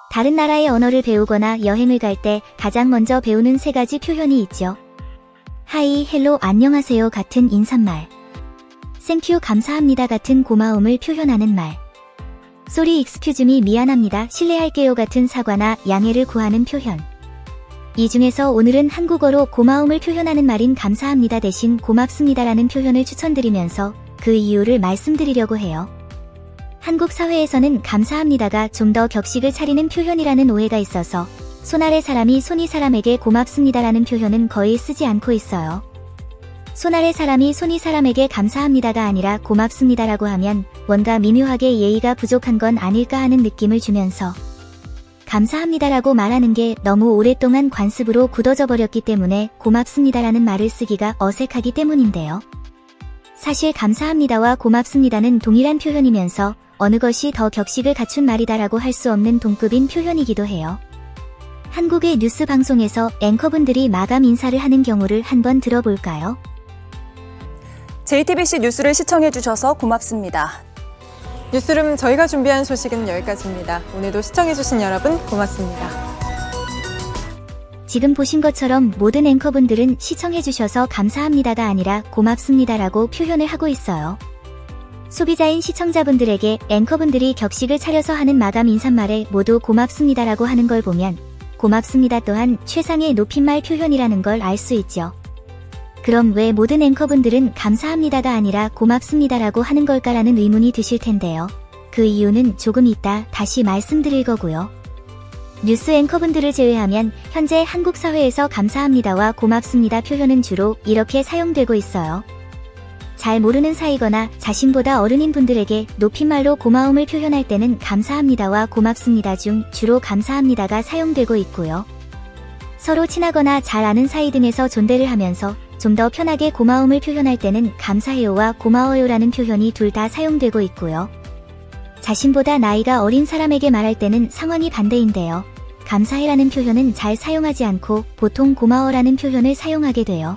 다른 나라의 언어를 배우거나 여행을 갈 때 가장 먼저 배우는 세 가지 표현이 있죠. 하이, 헬로, 안녕하세요 같은 인사말. 땡큐, 감사합니다 같은 고마움을 표현하는 말. 쏘리, 익스큐즈 미, 미안합니다, 실례할게요 같은 사과나 양해를 구하는 표현. 이 중에서 오늘은 한국어로 고마움을 표현하는 말인 감사합니다 대신 고맙습니다라는 표현을 추천드리면서 그 이유를 말씀드리려고 해요. 한국 사회에서는 감사합니다가 좀 더 격식을 차리는 표현이라는 오해가 있어서 손 아래 사람이 손이 사람에게 고맙습니다라는 표현은 거의 쓰지 않고 있어요. 손 아래 사람이 손이 사람에게 감사합니다가 아니라 고맙습니다라고 하면 뭔가 미묘하게 예의가 부족한 건 아닐까 하는 느낌을 주면서 감사합니다라고 말하는 게 너무 오랫동안 관습으로 굳어져 버렸기 때문에 고맙습니다라는 말을 쓰기가 어색하기 때문인데요. 사실 감사합니다와 고맙습니다는 동일한 표현이면서 어느 것이 더 격식을 갖춘 말이다라고 할 수 없는 동급인 표현이기도 해요. 한국의 뉴스 방송에서 앵커분들이 마감 인사를 하는 경우를 한번 들어볼까요? JTBC 뉴스를 시청해주셔서 고맙습니다. 뉴스룸 저희가 준비한 소식은 여기까지입니다. 오늘도 시청해주신 여러분 고맙습니다. 지금 보신 것처럼 모든 앵커분들은 시청해주셔서 감사합니다가 아니라 고맙습니다라고 표현을 하고 있어요. 소비자인 시청자분들에게 앵커분들이 격식을 차려서 하는 마감 인사말에 모두 고맙습니다라고 하는 걸 보면 고맙습니다 또한 최상의 높임말 표현이라는 걸 알 수 있죠. 그럼 왜 모든 앵커분들은 감사합니다가 아니라 고맙습니다라고 하는 걸까라는 의문이 드실 텐데요. 그 이유는 조금 이따 다시 말씀드릴 거고요. 뉴스 앵커분들을 제외하면 현재 한국 사회에서 감사합니다와 고맙습니다 표현은 주로 이렇게 사용되고 있어요. 잘 모르는 사이거나 자신보다 어른인 분들에게 높임말로 고마움을 표현할 때는 감사합니다와 고맙습니다 중 주로 감사합니다가 사용되고 있고요. 서로 친하거나 잘 아는 사이 등에서 존대를 하면서 좀 더 편하게 고마움을 표현할 때는 감사해요와 고마워요라는 표현이 둘 다 사용되고 있고요. 자신보다 나이가 어린 사람에게 말할 때는 상황이 반대인데요. 감사해라는 표현은 잘 사용하지 않고 보통 고마워라는 표현을 사용하게 돼요.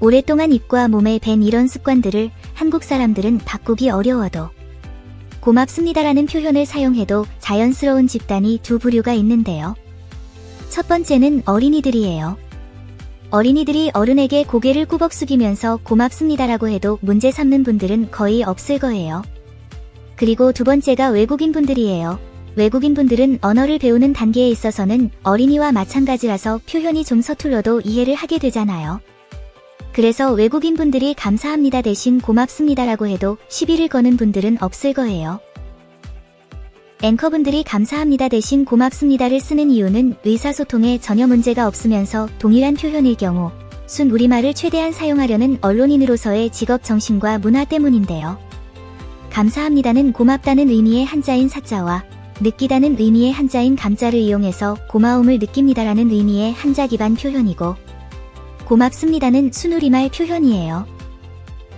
오랫동안 입과 몸에 밴 이런 습관들을 한국 사람들은 바꾸기 어려워도 고맙습니다라는 표현을 사용해도 자연스러운 집단이 두 부류가 있는데요. 첫 번째는 어린이들이에요. 어린이들이 어른에게 고개를 꾸벅 숙이면서 고맙습니다라고 해도 문제 삼는 분들은 거의 없을 거예요. 그리고 두 번째가 외국인분들이에요. 외국인분들은 언어를 배우는 단계에 있어서는 어린이와 마찬가지라서 표현이 좀 서툴러도 이해를 하게 되잖아요. 그래서 외국인분들이 감사합니다 대신 고맙습니다라고 해도 시비를 거는 분들은 없을 거예요. 앵커분들이 감사합니다 대신 고맙습니다를 쓰는 이유는 의사소통에 전혀 문제가 없으면서 동일한 표현일 경우 순 우리말을 최대한 사용하려는 언론인으로서의 직업 정신과 문화 때문인데요. 감사합니다는 고맙다는 의미의 한자인 사자와 느끼다는 의미의 한자인 감자를 이용해서 고마움을 느낍니다라는 의미의 한자 기반 표현이고 고맙습니다는 순우리말 표현이에요.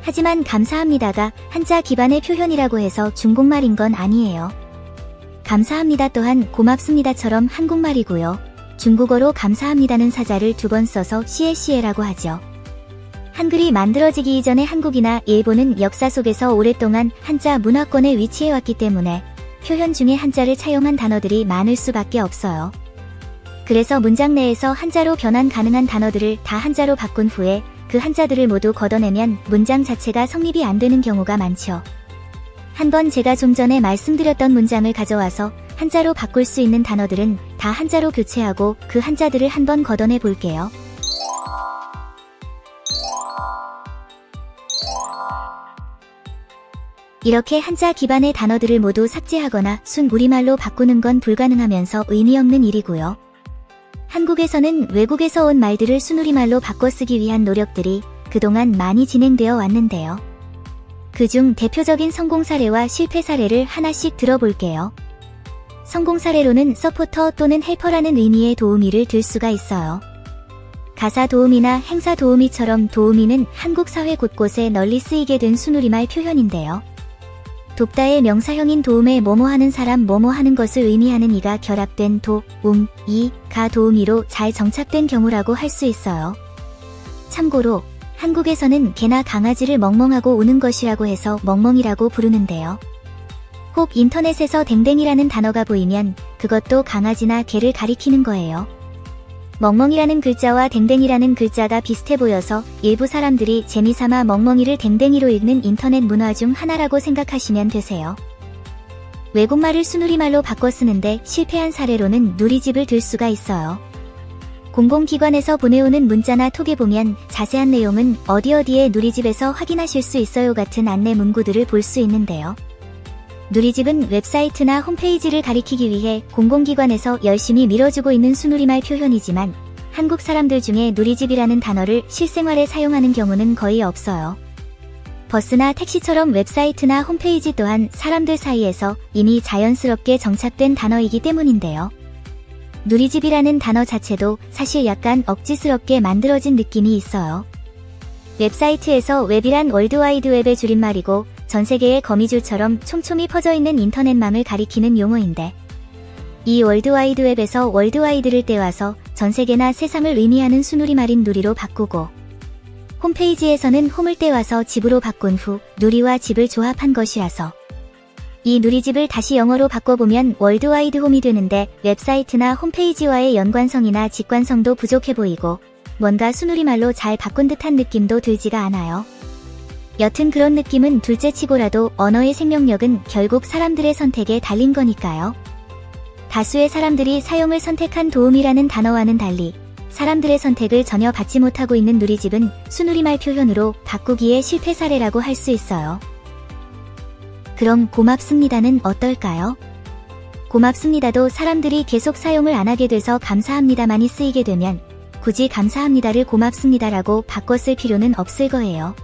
하지만 감사합니다가 한자 기반의 표현이라고 해서 중국말인 건 아니에요. 감사합니다 또한 고맙습니다처럼 한국말이고요. 중국어로 감사합니다는 사자를 두 번 써서 시에시에라고 하죠. 한글이 만들어지기 이전의 한국이나 일본은 역사 속에서 오랫동안 한자 문화권에 위치해왔기 때문에 표현 중에 한자를 차용한 단어들이 많을 수밖에 없어요. 그래서 문장 내에서 한자로 변환 가능한 단어들을 다 한자로 바꾼 후에 그 한자들을 모두 걷어내면 문장 자체가 성립이 안 되는 경우가 많죠. 한번 제가 좀 전에 말씀드렸던 문장을 가져와서 한자로 바꿀 수 있는 단어들은 다 한자로 교체하고 그 한자들을 한번 걷어내 볼게요. 이렇게 한자 기반의 단어들을 모두 삭제하거나 순 우리말로 바꾸는 건 불가능하면서 의미 없는 일이고요. 한국에서는 외국에서 온 말들을 순우리말로 바꿔 쓰기 위한 노력들이 그동안 많이 진행되어 왔는데요. 그중 대표적인 성공 사례와 실패 사례를 하나씩 들어볼게요. 성공 사례로는 서포터 또는 헬퍼라는 의미의 도우미를 들 수가 있어요. 가사 도우미나 행사 도우미처럼 도우미는 한국 사회 곳곳에 널리 쓰이게 된 순우리말 표현인데요. 돕다의 명사형인 도움에 뭐뭐하는 사람 뭐뭐하는 것을 의미하는 이가 결합된 도, 이,가 도우미로 잘 정착된 경우라고 할 수 있어요. 참고로 한국에서는 개나 강아지를 멍멍하고 우는 것이라고 해서 멍멍이라고 부르는데요. 혹 인터넷에서 댕댕이라는 단어가 보이면 그것도 강아지나 개를 가리키는 거예요. 멍멍이라는 글자와 댕댕이라는 글자가 비슷해 보여서 일부 사람들이 재미삼아 멍멍이를 댕댕이로 읽는 인터넷 문화 중 하나라고 생각하시면 되세요. 외국말을 순우리말로 바꿔 쓰는데 실패한 사례로는 누리집을 들 수가 있어요. 공공기관에서 보내오는 문자나 톡에 보면 자세한 내용은 어디어디에 누리집에서 확인하실 수 있어요 같은 안내 문구들을 볼 수 있는데요. 누리집은 웹사이트나 홈페이지를 가리키기 위해 공공기관에서 열심히 밀어주고 있는 순우리말 표현이지만 한국 사람들 중에 누리집이라는 단어를 실생활에 사용하는 경우는 거의 없어요. 버스나 택시처럼 웹사이트나 홈페이지 또한 사람들 사이에서 이미 자연스럽게 정착된 단어이기 때문인데요. 누리집이라는 단어 자체도 사실 약간 억지스럽게 만들어진 느낌이 있어요. 웹사이트에서 웹이란 월드와이드웹의 줄임말이고 전 세계의 거미줄처럼 촘촘히 퍼져있는 인터넷망을 가리키는 용어인데 이 월드와이드웹에서 월드와이드를 떼와서 전 세계나 세상을 의미하는 순우리말인 누리로 바꾸고 홈페이지에서는 홈을 떼와서 집으로 바꾼 후 누리와 집을 조합한 것이라서 이 누리집을 다시 영어로 바꿔보면 월드와이드 홈이 되는데 웹사이트나 홈페이지와의 연관성이나 직관성도 부족해 보이고 뭔가 순우리말로 잘 바꾼 듯한 느낌도 들지가 않아요. 여튼 그런 느낌은 둘째치고라도 언어의 생명력은 결국 사람들의 선택에 달린 거니까요. 다수의 사람들이 사용을 선택한 도움이라는 단어와는 달리 사람들의 선택을 전혀 받지 못하고 있는 누리집은 순우리말 표현으로 바꾸기에 실패 사례라고 할 수 있어요. 그럼 고맙습니다는 어떨까요? 고맙습니다도 사람들이 계속 사용을 안 하게 돼서 감사합니다만이 쓰이게 되면 굳이 감사합니다를 고맙습니다라고 바꿔 쓸 필요는 없을 거예요.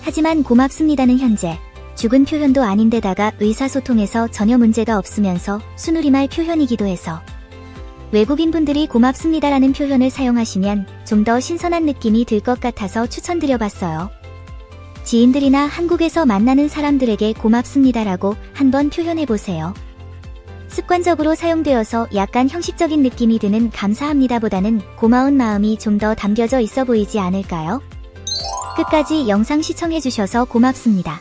하지만 고맙습니다는 현재 죽은 표현도 아닌데다가 의사소통에서 전혀 문제가 없으면서 순우리말 표현이기도 해서 외국인분들이 고맙습니다라는 표현을 사용하시면 좀 더 신선한 느낌이 들 것 같아서 추천드려봤어요. 지인들이나 한국에서 만나는 사람들에게 고맙습니다라고 한번 표현해보세요. 습관적으로 사용되어서 약간 형식적인 느낌이 드는 감사합니다보다는 고마운 마음이 좀 더 담겨져 있어 보이지 않을까요? 끝까지 영상 시청해주셔서 고맙습니다.